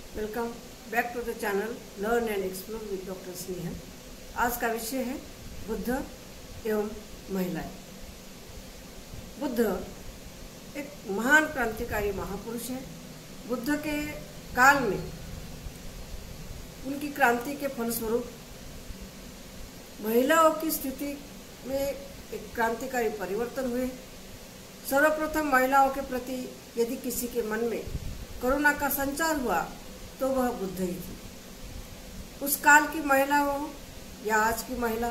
Welcome back to the channel learn and explore with doctor Snehal. आज का विषय है बुद्ध एवं महिलाएं। बुद्ध एक महान क्रांतिकारी महापुरुष है। बुद्ध के काल में उनकी क्रांति के फलस्वरूप महिलाओं की स्थिति में एक क्रांतिकारी परिवर्तन हुए। सर्वप्रथम महिलाओं के प्रति यदि किसी के मन में करुणा का संचार हुआ तो वह बुद्ध ही थी। उस काल की महिला हो या आज की महिला,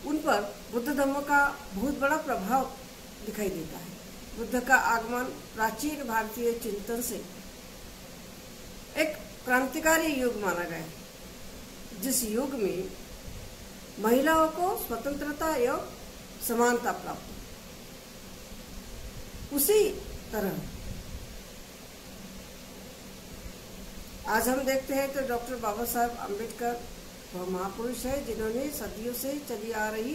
उन पर बुद्ध धर्म का बहुत बड़ा प्रभाव दिखाई देता है। बुद्ध का आगमन प्राचीन भारतीय चिंतन से एक क्रांतिकारी युग माना गया है, जिस युग में महिलाओं को स्वतंत्रता एवं समानता प्राप्त हुई। उसी तरह आज हम देखते हैं तो डॉक्टर बाबा साहब अम्बेडकर वह महापुरुष है जिन्होंने सदियों से चली आ रही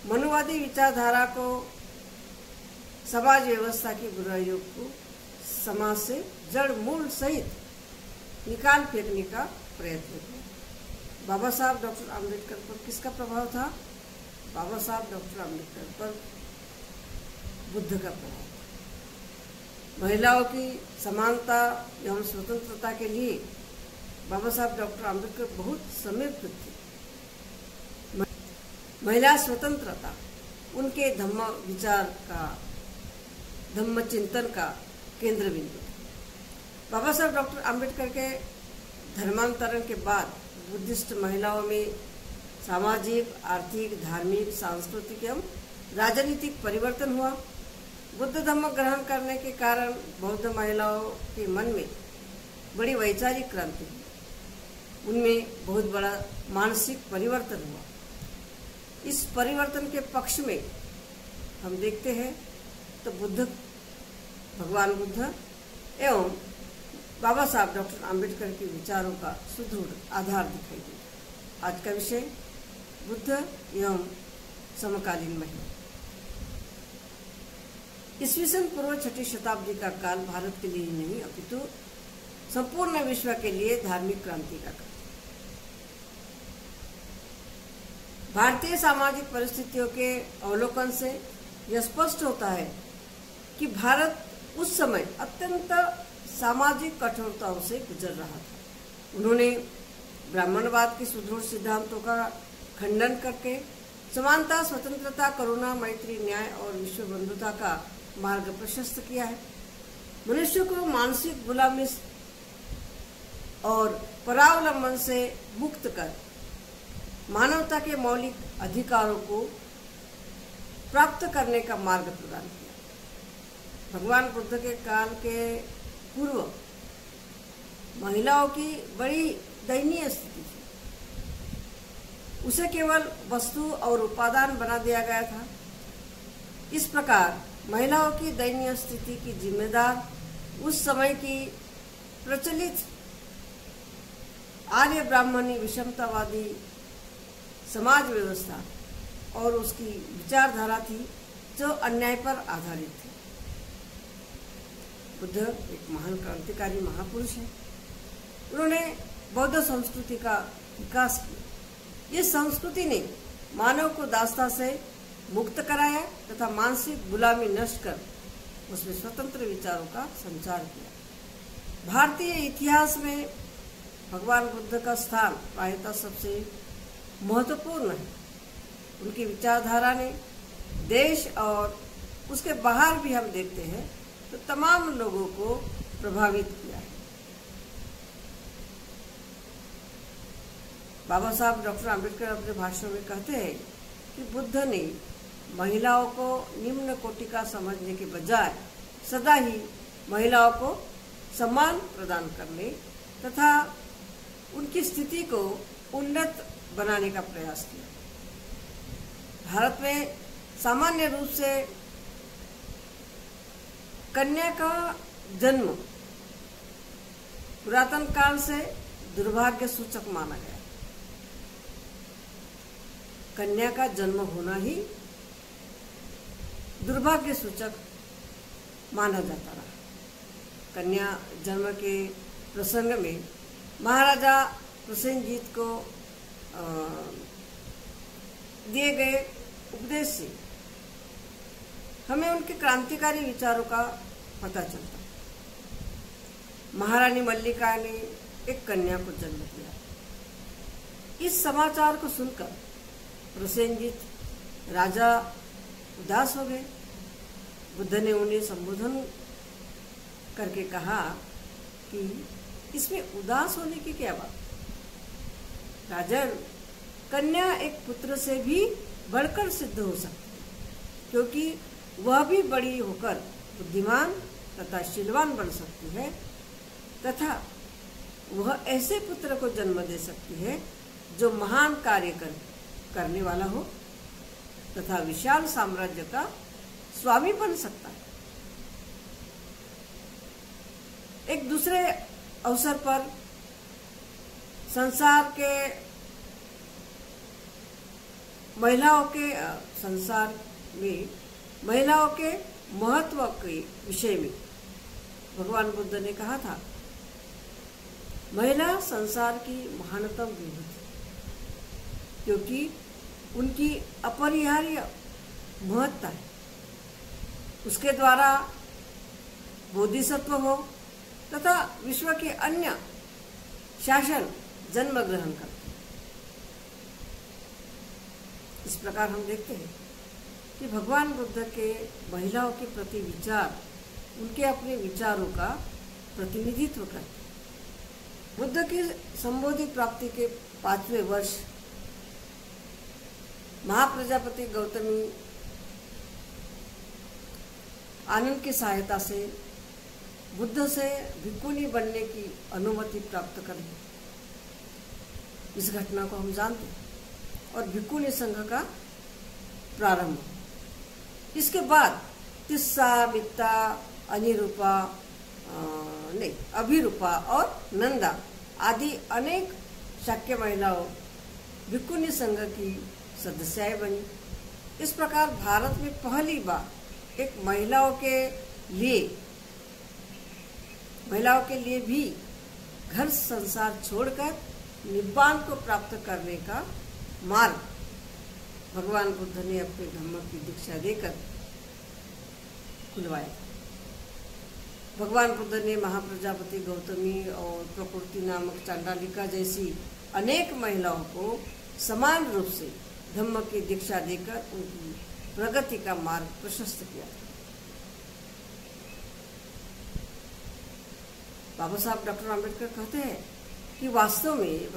मनुवादी विचारधारा को, समाज व्यवस्था की बुराइयों को समाज से जड़ मूल सहित निकाल फेंकने का प्रयत्न किया। बाबा साहब डॉक्टर अम्बेडकर पर किसका प्रभाव था? बाबा साहब डॉक्टर अम्बेडकर पर बुद्ध का प्रभाव। महिलाओं की समानता एवं स्वतंत्रता के लिए बाबा साहब डॉक्टर अम्बेडकर बहुत समर्पित थे। महिला स्वतंत्रता उनके धम्म विचार का, धम्म चिंतन का केंद्र बिंदु था। बाबा साहब डॉक्टर अम्बेडकर के धर्मांतरण के बाद बुद्धिस्ट महिलाओं में सामाजिक, आर्थिक, धार्मिक, सांस्कृतिक एवं राजनीतिक परिवर्तन हुआ। बुद्ध धर्म ग्रहण करने के कारण बौद्ध महिलाओं के मन में बड़ी वैचारिक क्रांति हुई। उनमें बहुत बड़ा मानसिक परिवर्तन हुआ। इस परिवर्तन के पक्ष में हम देखते हैं तो भगवान बुद्ध एवं बाबा साहब डॉक्टर अम्बेडकर के विचारों का सुदृढ़ आधार दिखाई देता। आज का विषय बुद्ध एवं समकालीन महिला। ईस्वीसन पूर्व 6ठी शताब्दी का काल भारत के लिए नहीं अपितु संपूर्ण विश्व के लिए धार्मिक क्रांति का काल। भारतीय सामाजिक परिस्थितियों के अवलोकन से यह स्पष्ट होता है कि भारत उस समय अत्यंत सामाजिक कठोरताओं से गुजर रहा था। उन्होंने ब्राह्मणवाद के सुदृढ़ सिद्धांतों का खंडन करके समानता, स्वतंत्रता, करुणा, मैत्री, न्याय और विश्व बंधुता का मार्ग प्रशस्त किया है। मनुष्य को मानसिक गुलामी और परावलंबन से मुक्त कर मानवता के मौलिक अधिकारों को प्राप्त करने का मार्ग प्रदान किया। भगवान बुद्ध के काल के पूर्व महिलाओं की बड़ी दयनीय स्थिति थी। उसे केवल वस्तु और उपादान बना दिया गया था। इस प्रकार महिलाओं की दयनीय स्थिति की जिम्मेदार उस समय की प्रचलित आर्य ब्राह्मणी विषमतावादी समाज व्यवस्था और उसकी विचारधारा थी जो अन्याय पर आधारित थी। बुद्ध एक महान क्रांतिकारी महापुरुष है। उन्होंने बौद्ध संस्कृति का विकास किया। इस संस्कृति ने मानव को दासता से मुक्त कराया तथा मानसिक गुलामी नष्ट कर उसमें स्वतंत्र विचारों का संचार किया। भारतीय इतिहास में भगवान बुद्ध का स्थान प्रायतः सबसे महत्वपूर्ण है। उनकी विचारधारा ने देश और उसके बाहर भी हम देखते हैं तो तमाम लोगों को प्रभावित किया है। बाबा साहब डॉक्टर अम्बेडकर अपने भाषण में कहते हैं कि बुद्ध ने महिलाओं को निम्न कोटि का समझने के बजाय सदा ही महिलाओं को सम्मान प्रदान करने तथा उनकी स्थिति को उन्नत बनाने का प्रयास किया। भारत में सामान्य रूप से कन्या का जन्म पुरातन काल से दुर्भाग्य सूचक माना गया। कन्या का जन्म होना ही दुर्भाग्य सूचक माना जाता रहा। कन्या जन्म के प्रसंग में महाराजा प्रसेनजीत को दिए गए उपदेश से हमें उनके क्रांतिकारी विचारों का पता चलता। महारानी मल्लिका ने एक कन्या को जन्म दिया। इस समाचार को सुनकर प्रसेनजीत राजा उदास हो गए। बुद्ध ने उन्हें संबोधन करके कहा कि इसमें उदास होने की क्या बात। राजन, कन्या एक पुत्र से भी बढ़कर सिद्ध हो सकती है, क्योंकि वह भी बड़ी होकर बुद्धिमान तथा शीलवान बन सकती है तथा वह ऐसे पुत्र को जन्म दे सकती है जो महान कार्य करने वाला हो तथा विशाल साम्राज्य का स्वामी बन सकता है। एक दूसरे अवसर पर संसार में महिलाओं के महत्व के विषय में भगवान बुद्ध ने कहा था, महिला संसार की महानतम विभूति, क्योंकि उनकी अपरिहार्य महत्ता है। उसके द्वारा बोधिसत्व हो तथा विश्व के अन्य शासन जन्म ग्रहण करते हैं। इस प्रकार हम देखते हैं कि भगवान बुद्ध के महिलाओं के प्रति विचार उनके अपने विचारों का प्रतिनिधित्व करते हैं। बुद्ध की संबोधि प्राप्ति के 5वें वर्ष महाप्रजापति गौतमी आनंद की सहायता से बुद्ध से भिक्खुनी बनने की अनुमति प्राप्त करें। इस घटना को हम जानते हैं और भिक्खुनी संघ का प्रारंभ। इसके बाद तिस्सा, मित्ता, अभिरूपा और नंदा आदि अनेक शाक्य महिलाओं भिक्खुनी संघ की सदस्याएं बनी। इस प्रकार भारत में पहली बार एक महिलाओं के लिए भी घर संसार छोड़कर निब्बान को प्राप्त करने का मार्ग भगवान बुद्ध ने अपने धम्म की दीक्षा देकर खुलवाया। भगवान बुद्ध ने महाप्रजापति गौतमी और प्रकृति नामक चांडालिका जैसी अनेक महिलाओं को समान रूप से धम्म की दीक्षा देकर उनकी प्रगति का मार्ग प्रशस्त किया। बाबा साहब डॉक्टर आम्बेडकर कहते हैं कि वास्तव में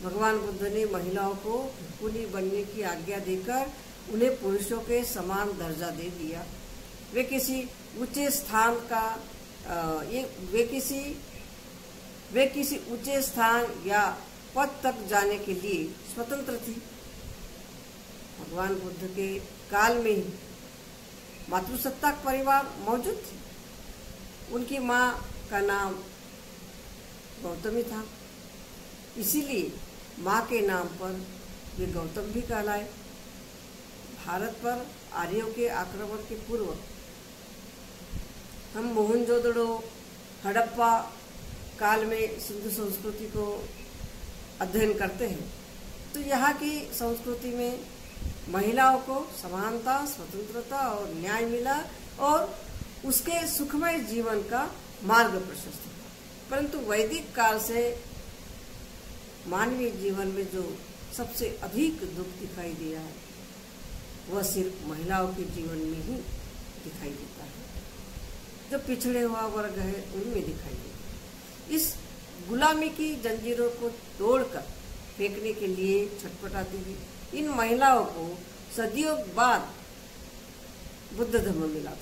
भगवान बुद्ध ने महिलाओं को भिक्खुनी बनने की आज्ञा देकर उन्हें पुरुषों के समान दर्जा दे दिया। वे किसी ऊंचे स्थान या पद तक जाने के लिए स्वतंत्र थी। भगवान बुद्ध के काल में ही मातृसत्ताक परिवार मौजूद थी। उनकी मां का नाम गौतमी था, इसीलिए मां के नाम पर वे गौतम भी कहलाए। भारत पर आर्यों के आक्रमण के पूर्व हम मोहनजोदड़ो, हड़प्पा काल में सिंधु संस्कृति को अध्ययन करते हैं तो यहाँ की संस्कृति में महिलाओं को समानता, स्वतंत्रता और न्याय मिला और उसके सुखमय जीवन का मार्ग प्रशस्त हुआ। परंतु वैदिक काल से मानवीय जीवन में जो सबसे अधिक दुख दिखाई दिया है वह सिर्फ महिलाओं के जीवन में ही दिखाई देता है। जो पिछड़े हुआ वर्ग है उनमें दिखाई देता है। इस गुलामी की जंजीरों को तोड़कर फेंकने के लिए छटपटाती हुई इन महिलाओं को सदियों बाद बुद्ध धर्म मिला था।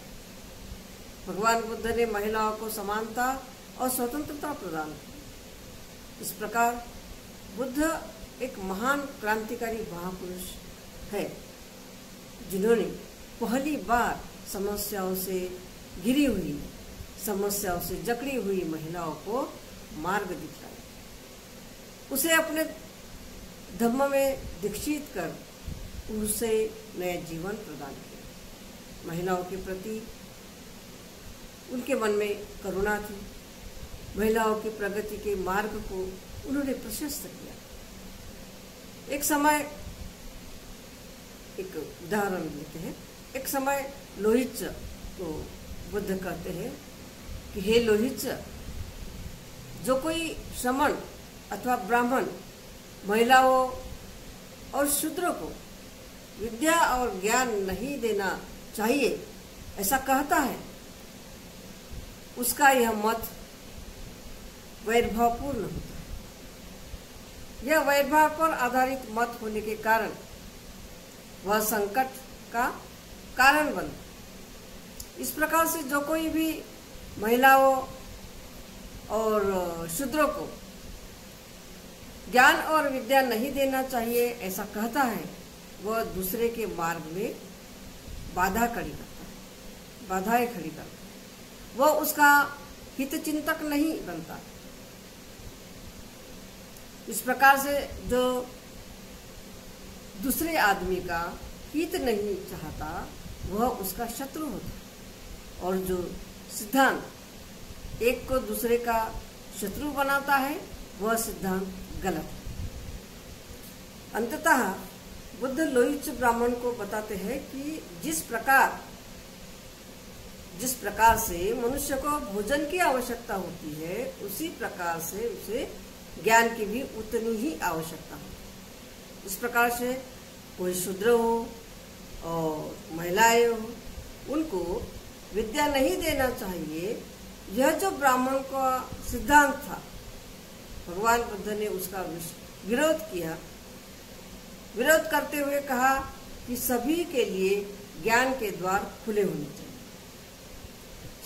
भगवान बुद्ध ने महिलाओं को समानता और स्वतंत्रता प्रदान की। इस प्रकार बुद्ध एक महान क्रांतिकारी महापुरुष है जिन्होंने पहली बार समस्याओं से घिरी हुई, समस्याओं से जकड़ी हुई महिलाओं को मार्ग दिखाया। उसे अपने धम्म में दीक्षित कर उसे नया जीवन प्रदान किया। महिलाओं के प्रति उनके मन में करुणा थी। महिलाओं की प्रगति के मार्ग को उन्होंने प्रशस्त किया। एक समय, एक उदाहरण लेते हैं। एक समय लोहित को बुद्ध कहते हैं कि हे लोहित, जो कोई श्रमण अथवा ब्राह्मण महिलाओं और शूद्रों को विद्या और ज्ञान नहीं देना चाहिए ऐसा कहता है, उसका यह मत वैरभावपूर्ण होता है। यह वैरभाव पर आधारित मत होने के कारण वह संकट का कारण बनता। इस प्रकार से जो कोई भी महिलाओं और शूद्रों को ज्ञान और विद्या नहीं देना चाहिए ऐसा कहता है, वह दूसरे के मार्ग में बाधाएं खड़ी करता है। वह उसका हितचिंतक नहीं बनता। इस प्रकार से जो दूसरे आदमी का हित नहीं चाहता वह उसका शत्रु होता है। और जो सिद्धांत एक को दूसरे का शत्रु बनाता है वह सिद्धांत गलत है। अंततः बुद्ध लोहित ब्राह्मण को बताते हैं कि जिस प्रकार से मनुष्य को भोजन की आवश्यकता होती है, उसी प्रकार से उसे ज्ञान की भी उतनी ही आवश्यकता होती है। इस प्रकार से कोई शूद्र हो और महिलाएं हो, उनको विद्या नहीं देना चाहिए। यह जो ब्राह्मण का सिद्धांत था, भगवान बुद्ध ने उसका विरोध किया। विरोध करते हुए कहा कि सभी के लिए ज्ञान के द्वार खुले होने चाहिए।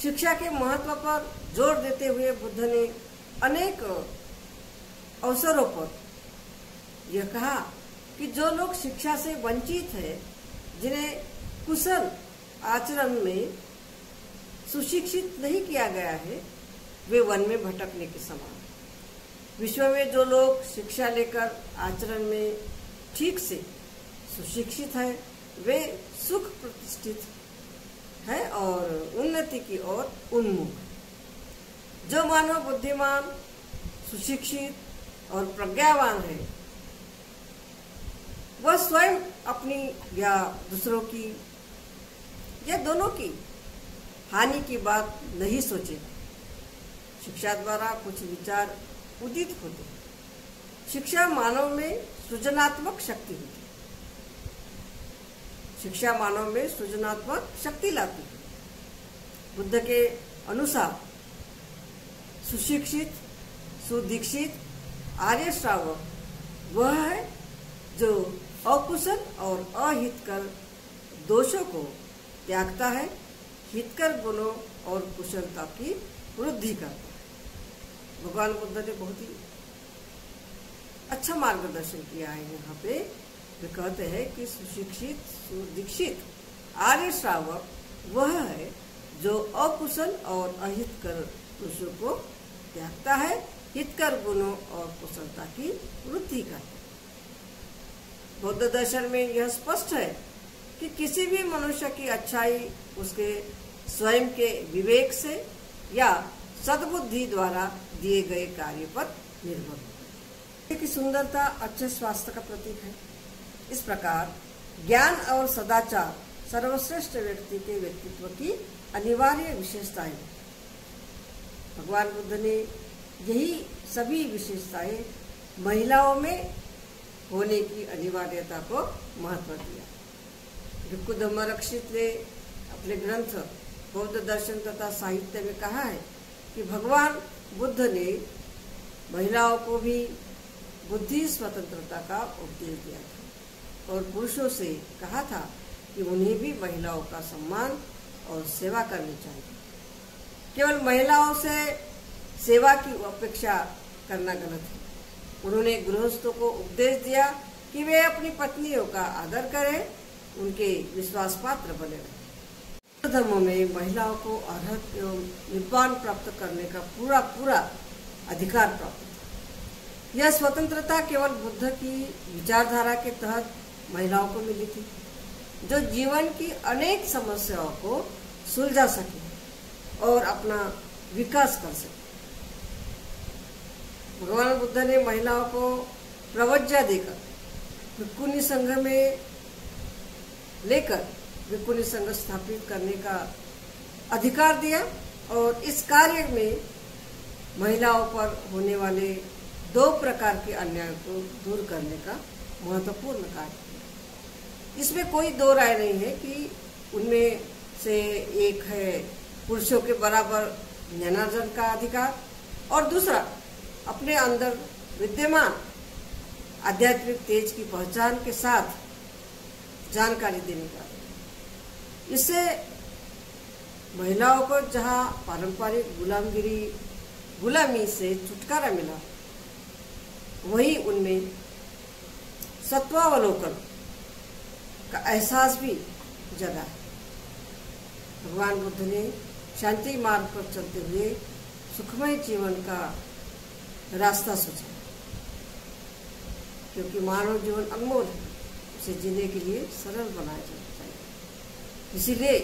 शिक्षा के महत्व पर जोर देते हुए बुद्ध ने अनेक अवसरों पर यह कहा कि जो लोग शिक्षा से वंचित है, जिन्हें कुशल आचरण में सुशिक्षित नहीं किया गया है, वे वन में भटकने के समान। विश्व में जो लोग शिक्षा लेकर आचरण में ठीक से सुशिक्षित है, वे सुख प्रतिष्ठित है और उन्नति की ओर उन्मुख। जो मानव बुद्धिमान, सुशिक्षित और प्रज्ञावान है, वह स्वयं अपनी या दूसरों की या दोनों की हानि की बात नहीं सोचेगा। शिक्षा द्वारा कुछ विचार उदित होते हैं। शिक्षा मानव में सृजनात्मक शक्ति होती है। शिक्षा मानव में सृजनात्मक शक्ति लाती है। बुद्ध के अनुसार सुशिक्षित, सुदीक्षित आर्य श्रावक वह है जो अकुशल और अहितकर दोषों को त्यागता है, हितकर गुणों और कुशलता की वृद्धि करता है। भगवान बुद्ध ने बहुत ही अच्छा मार्गदर्शन किया है। यहाँ पे वे कहते हैं कि सुशिक्षित, सुदीक्षित आर्य श्रावक वह है जो अकुशल और अहितकर दोषों को त्यागता है, हितकर गुणों और कुशलता की वृद्धि करता है। बौद्ध दर्शन में यह स्पष्ट है कि किसी भी मनुष्य की अच्छाई उसके स्वयं के विवेक से या सद्बुद्धि द्वारा दिए गए कार्य पर निर्भर है। की सुंदरता अच्छे स्वास्थ्य का प्रतीक है। इस प्रकार ज्ञान और सदाचार सर्वश्रेष्ठ व्यक्ति के व्यक्तित्व की अनिवार्य विशेषताएं। भगवान बुद्ध ने यही सभी विशेषताएं महिलाओं में होने की अनिवार्यता को महत्व दिया। भिक्खु धम्मरक्षित ने अपने ग्रंथ बौद्ध दर्शन तथा साहित्य में कहा है कि भगवान बुद्ध ने महिलाओं को भी बुद्धि स्वतंत्रता का उपदेश दिया था और पुरुषों से कहा था कि उन्हें भी महिलाओं का सम्मान और सेवा करनी चाहिए। केवल महिलाओं से सेवा की अपेक्षा करना गलत है। उन्होंने गृहस्थों को उपदेश दिया कि वे अपनी पत्नियों का आदर करें, उनके विश्वास पात्र बने रहें। धर्म में महिलाओं को अर्हत एवं निर्वाण प्राप्त करने का पूरा अधिकार प्राप्त था। यह स्वतंत्रता केवल बुद्ध की विचारधारा के तहत महिलाओं को मिली थी, जो जीवन की अनेक समस्याओं को सुलझा सके। और अपना विकास कर सके। भगवान बुद्ध ने महिलाओं को प्रवज्ञा देकर भिक्खुनी संघ में लेकर भिक्खुनी संघ स्थापित करने का अधिकार दिया और इस कार्य में महिलाओं पर होने वाले 2 प्रकार के अन्याय को दूर करने का महत्वपूर्ण कार्य किया। इसमें कोई 2 राय नहीं है कि उनमें से एक है पुरुषों के बराबर ज्ञानार्जन का अधिकार और दूसरा अपने अंदर विद्यमान आध्यात्मिक तेज की पहचान के साथ जानकारी देने का। इससे महिलाओं को जहां पारंपरिक गुलामी से छुटकारा मिला, वही उनमें सत्वावलोकन का एहसास भी जगा है। भगवान बुद्ध ने शांति मार्ग पर चलते हुए सुखमय जीवन का रास्ता सोचा, क्योंकि मानव जीवन अनमोल है, उसे जीने के लिए सरल बनाया जाना चाहिए। इसीलिए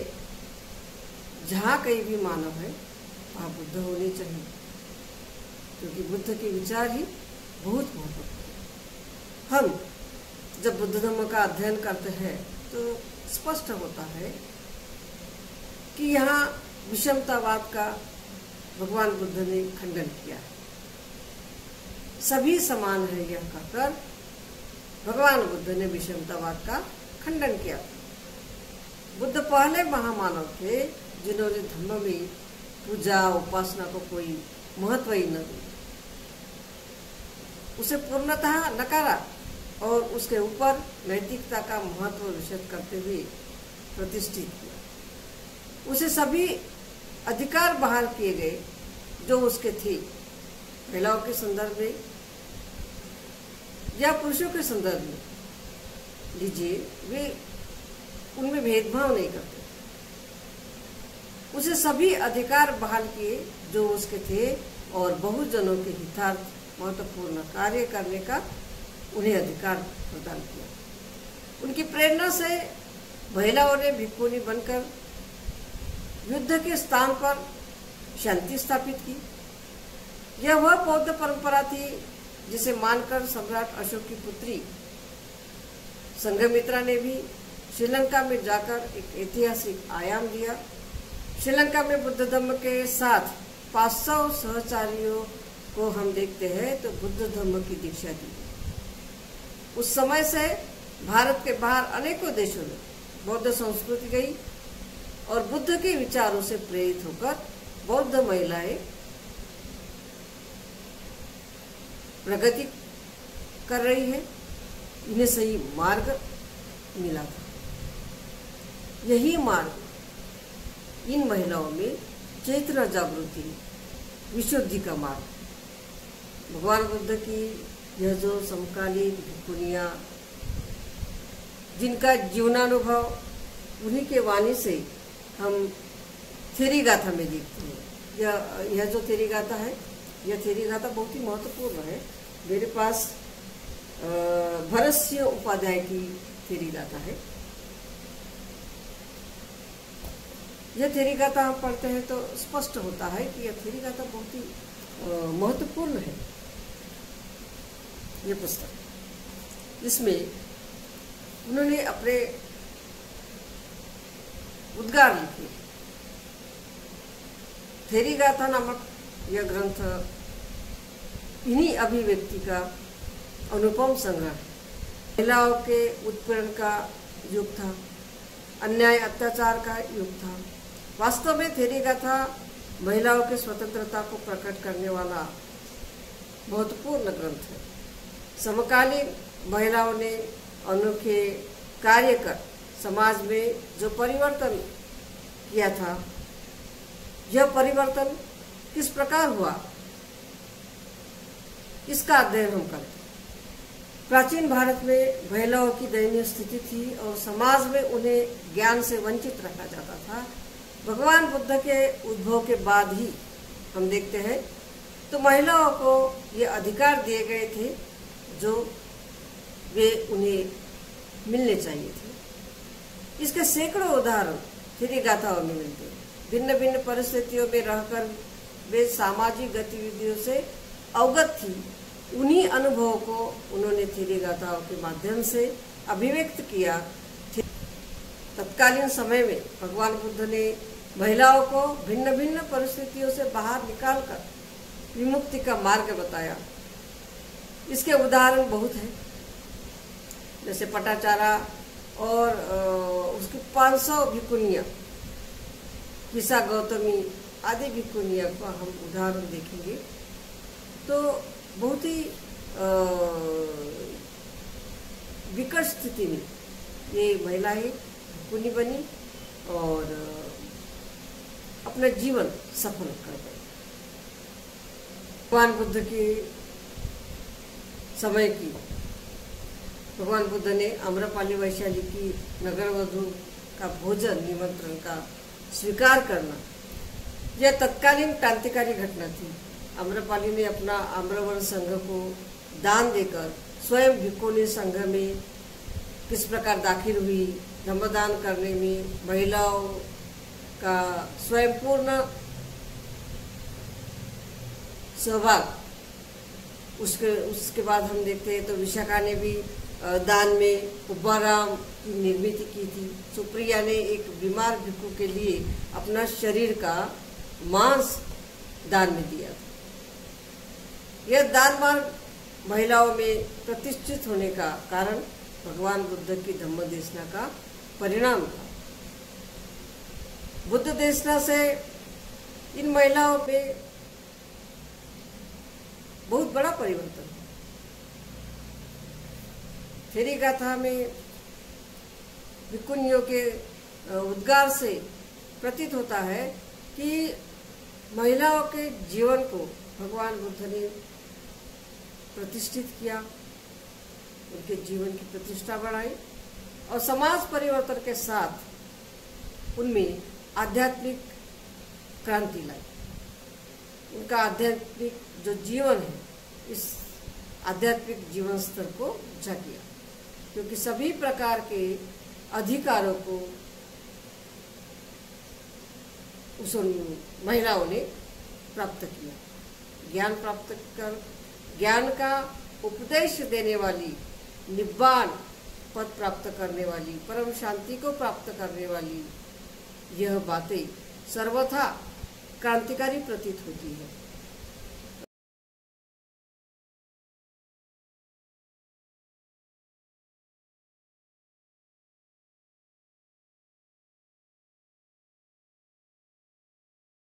जहाँ कहीं भी मानव है वहाँ बुद्ध होने चाहिए, क्योंकि बुद्ध के विचार ही बहुत महत्वपूर्ण। हम जब बुद्ध धर्म का अध्ययन करते हैं तो स्पष्ट होता है कि यहाँ विषमतावाद का भगवान बुद्ध ने खंडन किया है। सभी समान है यह कहकर भगवान बुद्ध ने विषमतावाद का खंडन किया। बुद्ध पहले महामानव थे जिन्होंने धर्म में पूजा उपासना को कोई महत्व ही न दिया, उसे पूर्णतः नकारा और उसके ऊपर नैतिकता का महत्व विशद करते हुए प्रतिष्ठित किया। उसे सभी अधिकार बहाल किए गए जो उसके थे, महिलाओं के संदर्भ में या पुरुषों के संदर्भ में लीजिए, वे उनमें भेदभाव नहीं करते। उसे सभी अधिकार बहाल किए जो उसके थे और बहुजनों के हितार्थ महत्वपूर्ण कार्य करने का उन्हें अधिकार प्रदान किया। उनकी प्रेरणा से महिलाओं ने भिक्खुनी बनकर युद्ध के स्थान पर शांति स्थापित की। यह वह बौद्ध परंपरा थी जिसे मानकर सम्राट अशोक की पुत्री संघमित्रा ने भी श्रीलंका में जाकर एक ऐतिहासिक आयाम दिया। श्रीलंका में बुद्ध धर्म के साथ 500 सहचारियों को हम देखते हैं तो बुद्ध धर्म की दीक्षा दी। उस समय से भारत के बाहर अनेकों देशों में बौद्ध संस्कृति गई और बुद्ध के विचारों से प्रेरित होकर बौद्ध महिलाएं प्रगति कर रही है। इन्हें सही मार्ग मिला था। यही मार्ग इन महिलाओं में चैतन्य जागृति, विशुद्धि का मार्ग। भगवान बुद्ध की यह जो समकालीन भिक्खुनियाँ, जिनका जीवनानुभव उन्हीं के वाणी से हम थेरी गाथा में देखते हैं। यह जो थेरी गाथा है, यह थेरी गाथा बहुत ही महत्वपूर्ण है। मेरे पास भरस्य उपाध्याय की थेरी गाथा है। यह थेरी गाथा हम पढ़ते हैं तो स्पष्ट होता है कि यह थेरी गाथा बहुत ही महत्वपूर्ण है। यह पुस्तक, इसमें उन्होंने अपने उद्गार लिखे। थेरी गाथा नामक यह ग्रंथ इन्हीं अभिव्यक्ति का अनुपम संग्रह है। महिलाओं के उत्पीड़न का युग था, अन्याय अत्याचार का युग था। वास्तव में थेरी गाथा महिलाओं की स्वतंत्रता को प्रकट करने वाला महत्वपूर्ण ग्रंथ है। समकालीन महिलाओं ने अनोखे कार्य कर समाज में जो परिवर्तन किया था, यह परिवर्तन किस प्रकार हुआ, इसका अध्ययन हम करते हैं। प्राचीन भारत में महिलाओं की दयनीय स्थिति थी और समाज में उन्हें ज्ञान से वंचित रखा जाता था। भगवान बुद्ध के उद्भव के बाद ही हम देखते हैं तो महिलाओं को ये अधिकार दिए गए थे जो वे उन्हें मिलने चाहिए थे। इसके सैकड़ों उदाहरण थेरी गाथाओं में मिलते हैं। भिन्न भिन्न परिस्थितियों में रहकर वे सामाजिक गतिविधियों से अवगत थी। उन्हीं अनुभवों को उन्होंने थेरी गाथाओं के माध्यम से अभिव्यक्त किया। तत्कालीन समय में भगवान बुद्ध ने महिलाओं को भिन्न भिन्न परिस्थितियों से बाहर निकालकर विमुक्ति का मार्ग बताया। इसके उदाहरण बहुत हैं, जैसे पटाचारा और उसकी 500 भिक्खुनियाँ, किसा गौतमी आदि भिक्खुनियाँ का हम उदाहरण देखेंगे तो बहुत ही विकट स्थिति में ये महिलाएं भिक्खुनी बनी और अपना जीवन सफल कर गई। भगवान बुद्ध के समय की भगवान बुद्ध ने आम्रपाली वैशाली की नगरवधु का भोजन निमंत्रण का स्वीकार करना, यह तत्कालीन क्रांतिकारी घटना थी। आम्रपाली ने अपना आम्रवर्ण संघ को दान देकर स्वयं भिक्खुनी संघ में किस प्रकार दाखिल हुई, धम्मदान करने में महिलाओं का स्वयं पूर्ण सहभाग। उसके बाद हम देखते हैं तो विशाखा ने भी दान में कुब्बाराम की निर्मित की थी। सुप्रिया ने एक बीमार भिक्खु के लिए अपना शरीर का मांस दान में दिया था। यह दान मार्ग महिलाओं में प्रतिष्ठित होने का कारण भगवान बुद्ध की धम्म देशना का परिणाम था। बुद्ध देशना से इन महिलाओं में बहुत बड़ा परिवर्तन। थेरी गाथा में भिक्खुनियों के उद्गार से प्रतीत होता है कि महिलाओं के जीवन को भगवान बुद्ध ने प्रतिष्ठित किया, उनके जीवन की प्रतिष्ठा बढ़ाई और समाज परिवर्तन के साथ उनमें आध्यात्मिक क्रांति लाई। उनका आध्यात्मिक जो जीवन है, इस आध्यात्मिक जीवन स्तर को ऊंचा किया, क्योंकि सभी प्रकार के अधिकारों को उस महिलाओं ने प्राप्त किया। ज्ञान प्राप्त कर ज्ञान का उपदेश देने वाली, निब्बान पद प्राप्त करने वाली, परम शांति को प्राप्त करने वाली यह बातें सर्वथा क्रांतिकारी प्रतीत होती है।